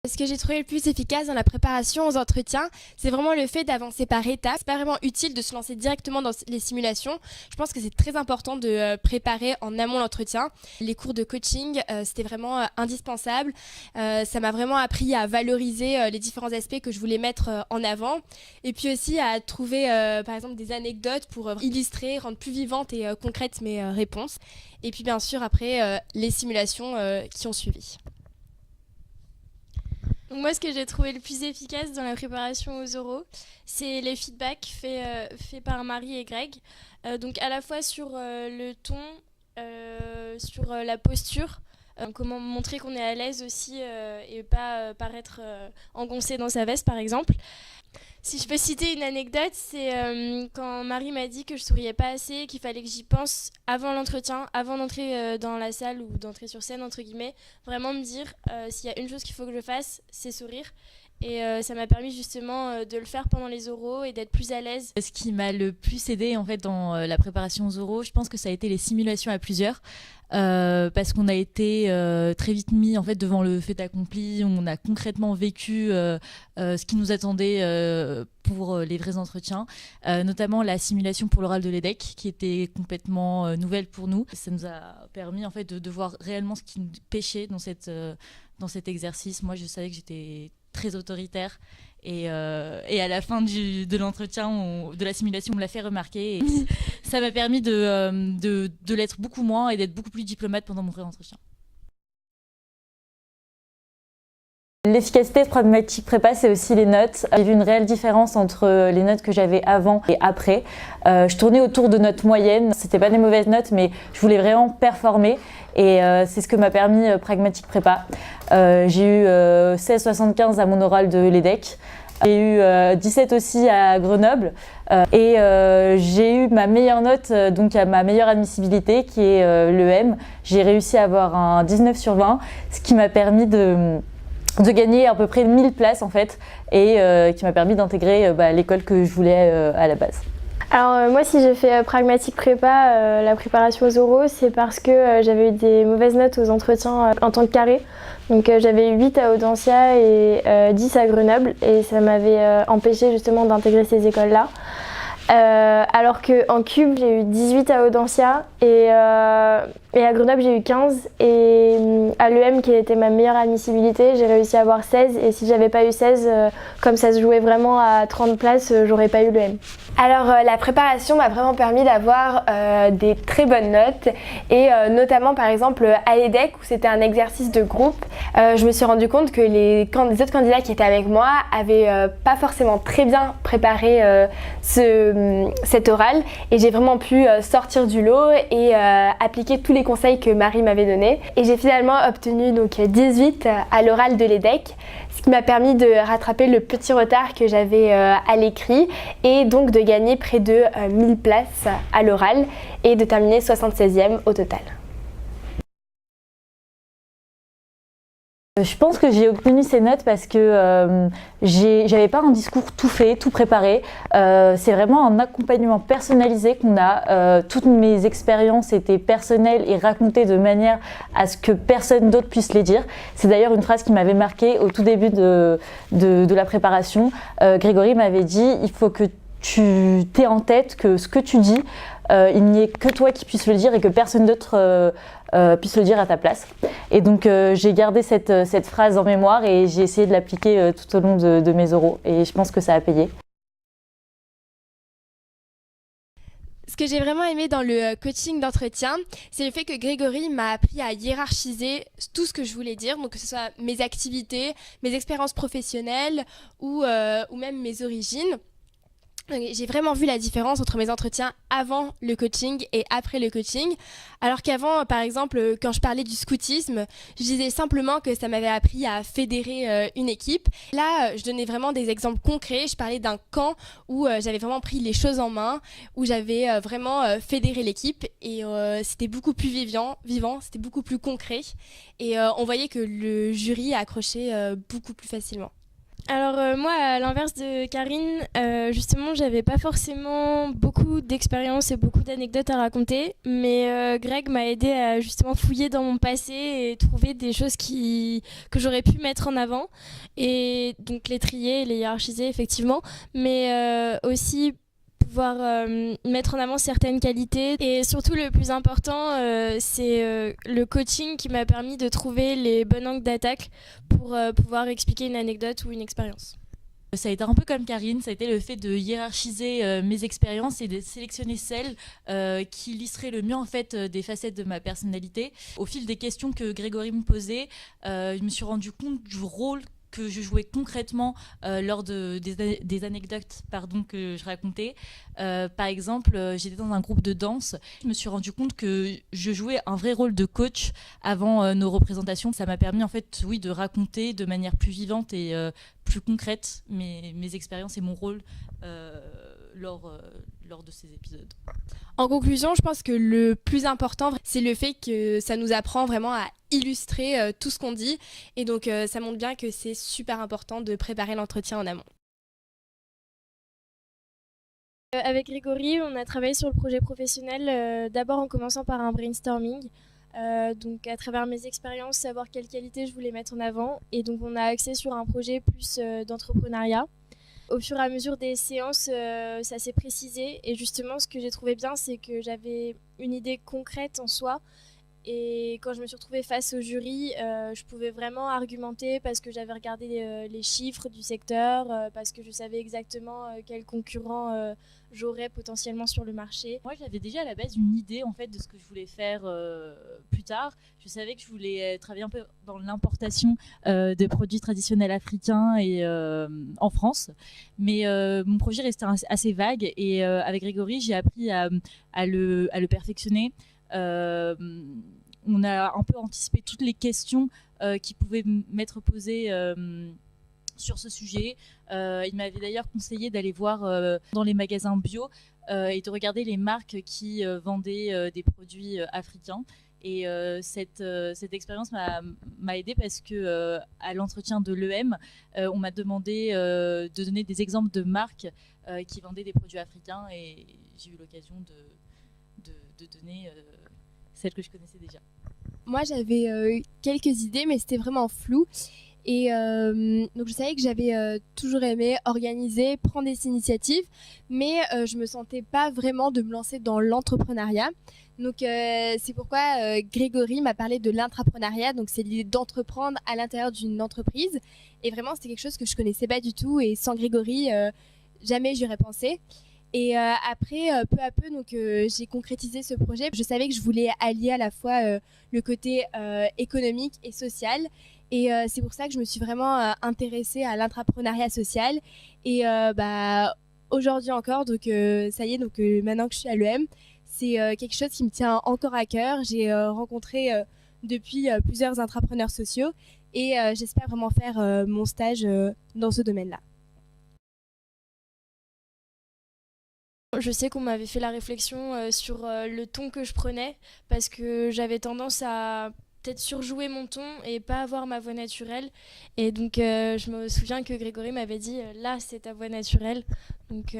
Ce que j'ai trouvé le plus efficace dans la préparation aux entretiens, c'est vraiment le fait d'avancer par étapes. C'est pas vraiment utile de se lancer directement dans les simulations. Je pense que c'est très important de préparer en amont l'entretien. Les cours de coaching, c'était vraiment indispensable. Ça m'a vraiment appris à valoriser les différents aspects que je voulais mettre en avant. Et puis aussi à trouver par exemple des anecdotes pour illustrer, rendre plus vivantes et concrètes mes réponses. Et puis bien sûr après les simulations qui ont suivi. Donc moi, ce que j'ai trouvé le plus efficace dans la préparation aux oraux, c'est les feedbacks faits par Marie et Greg. Donc à la fois sur le ton, sur la posture, comment montrer qu'on est à l'aise aussi et pas paraître engoncé dans sa veste par exemple. Si je peux citer une anecdote, c'est quand Marie m'a dit que je souriais pas assez, qu'il fallait que j'y pense avant l'entretien, avant d'entrer dans la salle ou d'entrer sur scène, entre guillemets. Vraiment me dire, s'il y a une chose qu'il faut que je fasse, c'est sourire. Et ça m'a permis justement de le faire pendant les oraux et d'être plus à l'aise. Ce qui m'a le plus aidé en fait dans la préparation aux oraux, je pense que ça a été les simulations à plusieurs. Parce qu'on a été très vite mis en fait devant le fait accompli, on a concrètement vécu ce qui nous attendait pour les vrais entretiens, notamment la simulation pour l'oral de l'EDEC qui était complètement nouvelle pour nous. Ça nous a permis en fait de voir réellement ce qui nous pêchait dans cet exercice. Moi je savais que j'étais très autoritaire et à la fin de l'entretien, de la simulation, on me l'a fait remarquer et ça m'a permis de l'être beaucoup moins et d'être beaucoup plus diplomate pendant mon vrai entretien. L'efficacité de Pragmatic Prépa, c'est aussi les notes. J'ai vu une réelle différence entre les notes que j'avais avant et après. Je tournais autour de notes moyennes. C'était pas des mauvaises notes, mais je voulais vraiment performer. Et c'est ce que m'a permis Pragmatic Prépa. J'ai eu 16,75 à mon oral de l'EDEC. J'ai eu 17 aussi à Grenoble. Et j'ai eu ma meilleure note, donc à ma meilleure admissibilité, qui est l'EM. J'ai réussi à avoir un 19 sur 20, ce qui m'a permis de gagner à peu près 1000 places en fait et qui m'a permis d'intégrer l'école que je voulais à la base. Alors moi si j'ai fait Pragmatic Prépa, la préparation aux oraux, c'est parce que j'avais eu des mauvaises notes aux entretiens en tant que carré. Donc j'avais eu 8 à Audencia et 10 à Grenoble et ça m'avait empêché justement d'intégrer ces écoles-là. Alors qu'en cube j'ai eu 18 à Audencia et à Grenoble j'ai eu 15 et à l'EM qui était ma meilleure admissibilité j'ai réussi à avoir 16 et si j'avais pas eu 16 comme ça se jouait vraiment à 30 places j'aurais pas eu l'EM. Alors la préparation m'a vraiment permis d'avoir des très bonnes notes et notamment par exemple à l'EDEC où c'était un exercice de groupe, je me suis rendu compte que les autres candidats qui étaient avec moi avaient pas forcément très bien préparé cet oral et j'ai vraiment pu sortir du lot et appliquer tous les conseils que Marie m'avait donnés et j'ai finalement obtenu donc 18 à l'oral de l'EDEC, ce qui m'a permis de rattraper le petit retard que j'avais à l'écrit et donc de gagner près de 1000 places à l'oral et de terminer 76e au total. Je pense que j'ai obtenu ces notes parce que j'avais pas un discours tout fait, tout préparé. C'est vraiment un accompagnement personnalisé qu'on a. Toutes mes expériences étaient personnelles et racontées de manière à ce que personne d'autre puisse les dire. C'est d'ailleurs une phrase qui m'avait marquée au tout début de la préparation. Grégory m'avait dit « il faut que tu t'aies en tête que ce que tu dis, il n'y ait que toi qui puisse le dire et que personne d'autre puisse le dire à ta place. » Et donc j'ai gardé cette phrase en mémoire et j'ai essayé de l'appliquer tout au long de mes oraux et je pense que ça a payé. Ce que j'ai vraiment aimé dans le coaching d'entretien, c'est le fait que Grégory m'a appris à hiérarchiser tout ce que je voulais dire, donc que ce soit mes activités, mes expériences professionnelles ou même mes origines. J'ai vraiment vu la différence entre mes entretiens avant le coaching et après le coaching. Alors qu'avant, par exemple, quand je parlais du scoutisme, je disais simplement que ça m'avait appris à fédérer une équipe. Là, je donnais vraiment des exemples concrets. Je parlais d'un camp où j'avais vraiment pris les choses en main, où j'avais vraiment fédéré l'équipe et c'était beaucoup plus vivant, c'était beaucoup plus concret. Et on voyait que le jury accrochait beaucoup plus facilement. Alors moi, à l'inverse de Karine, justement, j'avais pas forcément beaucoup d'expérience et beaucoup d'anecdotes à raconter, mais Greg m'a aidé à justement fouiller dans mon passé et trouver des choses que j'aurais pu mettre en avant, et donc les trier, les hiérarchiser effectivement, mais aussi pouvoir mettre en avant certaines qualités. Et surtout, le plus important, c'est le coaching qui m'a permis de trouver les bons angles d'attaque pour pouvoir expliquer une anecdote ou une expérience. Ça a été un peu comme Karine, ça a été le fait de hiérarchiser mes expériences et de sélectionner celles qui illustraient le mieux en fait des facettes de ma personnalité. Au fil des questions que Grégory me posait, je me suis rendu compte du rôle que je jouais concrètement lors des anecdotes que je racontais. Par exemple, j'étais dans un groupe de danse. Je me suis rendu compte que je jouais un vrai rôle de coach avant nos représentations. Ça m'a permis en fait, oui, de raconter de manière plus vivante et plus concrète mes expériences et mon rôle lors de ces épisodes. En conclusion, je pense que le plus important, c'est le fait que ça nous apprend vraiment à illustrer tout ce qu'on dit. Et donc, ça montre bien que c'est super important de préparer l'entretien en amont. Avec Grégory, on a travaillé sur le projet professionnel, d'abord en commençant par un brainstorming. Donc à travers mes expériences, savoir quelles qualités je voulais mettre en avant. Et donc on a axé sur un projet plus d'entrepreneuriat. Au fur et à mesure des séances, ça s'est précisé. Et justement, ce que j'ai trouvé bien, c'est que j'avais une idée concrète en soi. Et quand je me suis retrouvée face au jury, je pouvais vraiment argumenter parce que j'avais regardé les chiffres du secteur, parce que je savais exactement quels concurrents j'aurais potentiellement sur le marché. Moi, j'avais déjà à la base une idée en fait de ce que je voulais faire plus tard. Je savais que je voulais travailler un peu dans l'importation de produits traditionnels africains et en France, mais mon projet restait assez vague et avec Grégory, j'ai appris à le perfectionner. On a un peu anticipé toutes les questions qui pouvaient m'être posées sur ce sujet. Il m'avait d'ailleurs conseillé d'aller voir dans les magasins bio et de regarder les marques qui vendaient des produits africains. Et cette expérience m'a aidée parce que à l'entretien de l'EM, on m'a demandé de donner des exemples de marques qui vendaient des produits africains et j'ai eu l'occasion de donner celles que je connaissais déjà. Moi, j'avais quelques idées, mais c'était vraiment flou. Et donc, je savais que j'avais toujours aimé organiser, prendre des initiatives, mais je me sentais pas vraiment de me lancer dans l'entrepreneuriat. Donc, c'est pourquoi Grégory m'a parlé de l'intrapreneuriat. Donc, c'est l'idée d'entreprendre à l'intérieur d'une entreprise. Et vraiment, c'était quelque chose que je connaissais pas du tout. Et sans Grégory, jamais j'y aurais pensé. Et après, peu à peu, donc, j'ai concrétisé ce projet. Je savais que je voulais allier à la fois le côté économique et social. Et c'est pour ça que je me suis vraiment intéressée à l'intrapreneuriat social. Et aujourd'hui encore, donc ça y est, donc maintenant que je suis à l'EM, c'est quelque chose qui me tient encore à cœur. J'ai rencontré depuis plusieurs intrapreneurs sociaux et j'espère vraiment faire mon stage dans ce domaine-là. Je sais qu'on m'avait fait la réflexion sur le ton que je prenais parce que j'avais tendance à peut-être surjouer mon ton et pas avoir ma voix naturelle. Et donc je me souviens que Grégory m'avait dit là c'est ta voix naturelle. Donc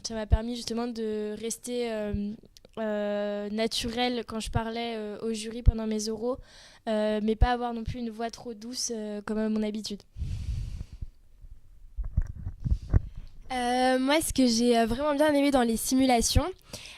ça m'a permis justement de rester naturelle quand je parlais au jury pendant mes oraux, mais pas avoir non plus une voix trop douce comme à mon habitude. Moi, ce que j'ai vraiment bien aimé dans les simulations,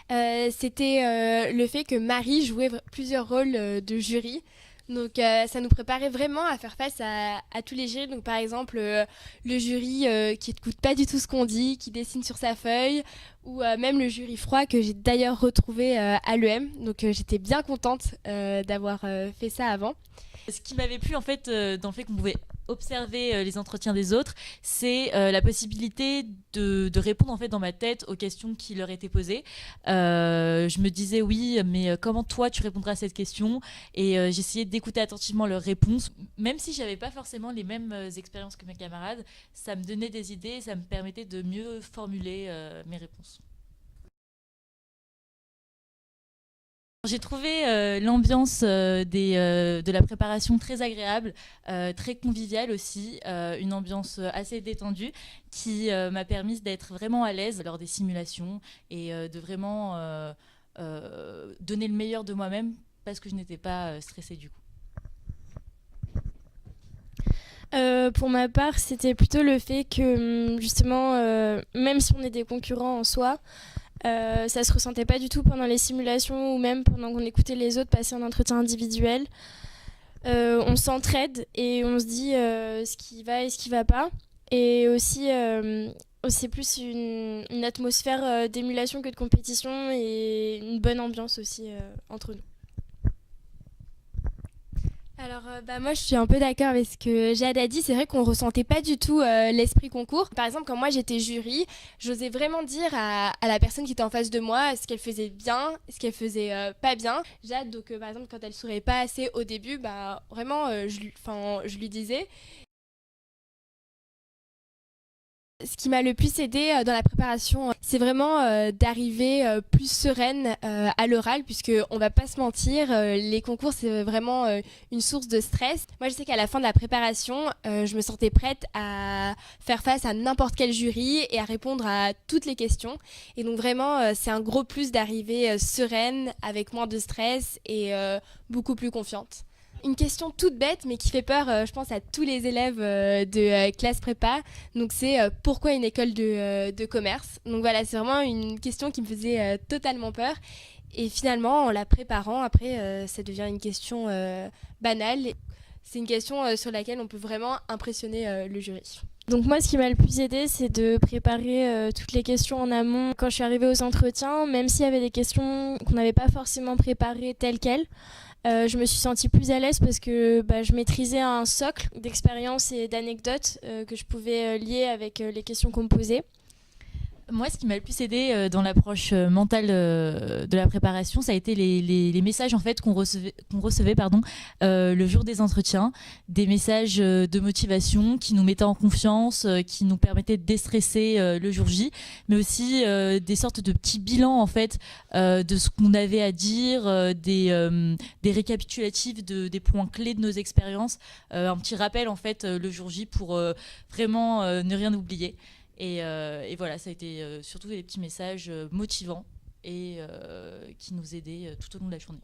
c'était le fait que Marie jouait plusieurs rôles de jury. Donc, ça nous préparait vraiment à faire face à tous les jurys. Donc, par exemple, le jury qui n'écoute pas du tout ce qu'on dit, qui dessine sur sa feuille, ou même le jury froid que j'ai d'ailleurs retrouvé à l'EM. Donc, j'étais bien contente d'avoir fait ça avant. Ce qui m'avait plu en fait dans le fait qu'on pouvait observer les entretiens des autres, c'est la possibilité de répondre en fait dans ma tête aux questions qui leur étaient posées. Je me disais oui, mais comment toi tu répondras à cette question? Et j'essayais d'écouter attentivement leurs réponses, même si j'avais pas forcément les mêmes expériences que mes camarades. Ça me donnait des idées, et ça me permettait de mieux formuler mes réponses. J'ai trouvé l'ambiance de la préparation très agréable, très conviviale aussi, une ambiance assez détendue qui m'a permis d'être vraiment à l'aise lors des simulations et de vraiment donner le meilleur de moi-même parce que je n'étais pas stressée du coup. Pour ma part, c'était plutôt le fait que justement, même si on est des concurrents en soi, ça se ressentait pas du tout pendant les simulations ou même pendant qu'on écoutait les autres passer un entretien individuel. On s'entraide et on se dit ce qui va et ce qui va pas. Et aussi, c'est plus une atmosphère d'émulation que de compétition et une bonne ambiance aussi entre nous. Alors moi je suis un peu d'accord avec ce que Jade a dit, c'est vrai qu'on ressentait pas du tout l'esprit concours. Par exemple quand moi j'étais jury, j'osais vraiment dire à la personne qui était en face de moi ce qu'elle faisait bien, ce qu'elle faisait pas bien. Jade donc par exemple quand elle souriait pas assez au début, vraiment je lui disais. Ce qui m'a le plus aidé dans la préparation, c'est vraiment d'arriver plus sereine à l'oral, puisque on va pas se mentir, les concours c'est vraiment une source de stress. Moi je sais qu'à la fin de la préparation, je me sentais prête à faire face à n'importe quel jury et à répondre à toutes les questions. Et donc vraiment c'est un gros plus d'arriver sereine, avec moins de stress et beaucoup plus confiante. Une question toute bête mais qui fait peur je pense à tous les élèves de classe prépa, donc c'est pourquoi une école de commerce. Donc voilà, c'est vraiment une question qui me faisait totalement peur et finalement en la préparant après ça devient une question banale. C'est une question sur laquelle on peut vraiment impressionner le jury. Donc moi, ce qui m'a le plus aidé, c'est de préparer toutes les questions en amont. Quand je suis arrivée aux entretiens, même s'il y avait des questions qu'on n'avait pas forcément préparées telles quelles, je me suis sentie plus à l'aise parce que je maîtrisais un socle d'expériences et d'anecdotes que je pouvais lier avec les questions qu'on me posait. Moi, ce qui m'a le plus aidé dans l'approche mentale de la préparation, ça a été les messages en fait qu'on recevait le jour des entretiens, des messages de motivation qui nous mettaient en confiance, qui nous permettaient de déstresser le jour J, mais aussi des sortes de petits bilans en fait de ce qu'on avait à dire, des récapitulatifs des points clés de nos expériences, un petit rappel en fait le jour J pour vraiment ne rien oublier. Et voilà, ça a été surtout des petits messages motivants et qui nous aidaient tout au long de la journée.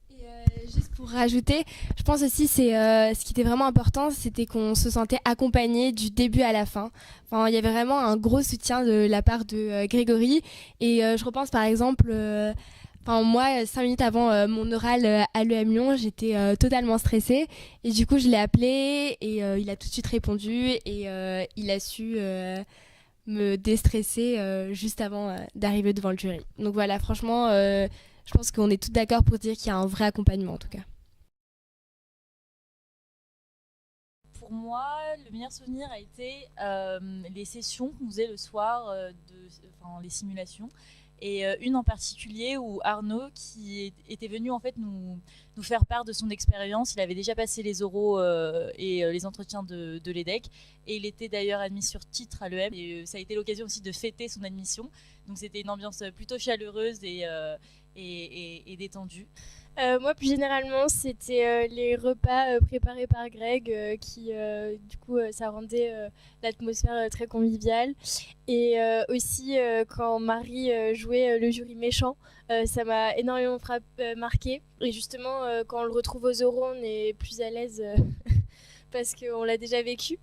Et juste pour rajouter, je pense aussi c'est ce qui était vraiment important, c'était qu'on se sentait accompagné du début à la fin. Enfin, il y avait vraiment un gros soutien de la part de Grégory. Et je repense par exemple... moi, 5 minutes avant mon oral à l'EM Lyon, j'étais totalement stressée. Et du coup, je l'ai appelé et il a tout de suite répondu. Et il a su me déstresser juste avant d'arriver devant le jury. Donc voilà, franchement, je pense qu'on est tous d'accord pour dire qu'il y a un vrai accompagnement en tout cas. Pour moi, le meilleur souvenir a été les sessions qu'on faisait le soir, les simulations. Et une en particulier où Arnaud, qui était venu en fait nous faire part de son expérience, il avait déjà passé les oraux et les entretiens de l'EDEC, et il était d'ailleurs admis sur titre à l'EM, et ça a été l'occasion aussi de fêter son admission. Donc c'était une ambiance plutôt chaleureuse et détendue. Moi, plus généralement, c'était les repas préparés par Greg qui, du coup, ça rendait l'atmosphère très conviviale. Et aussi, quand Marie jouait le jury méchant, ça m'a énormément marqué. Et justement, quand on le retrouve aux oraux, on est plus à l'aise parce qu'on l'a déjà vécu.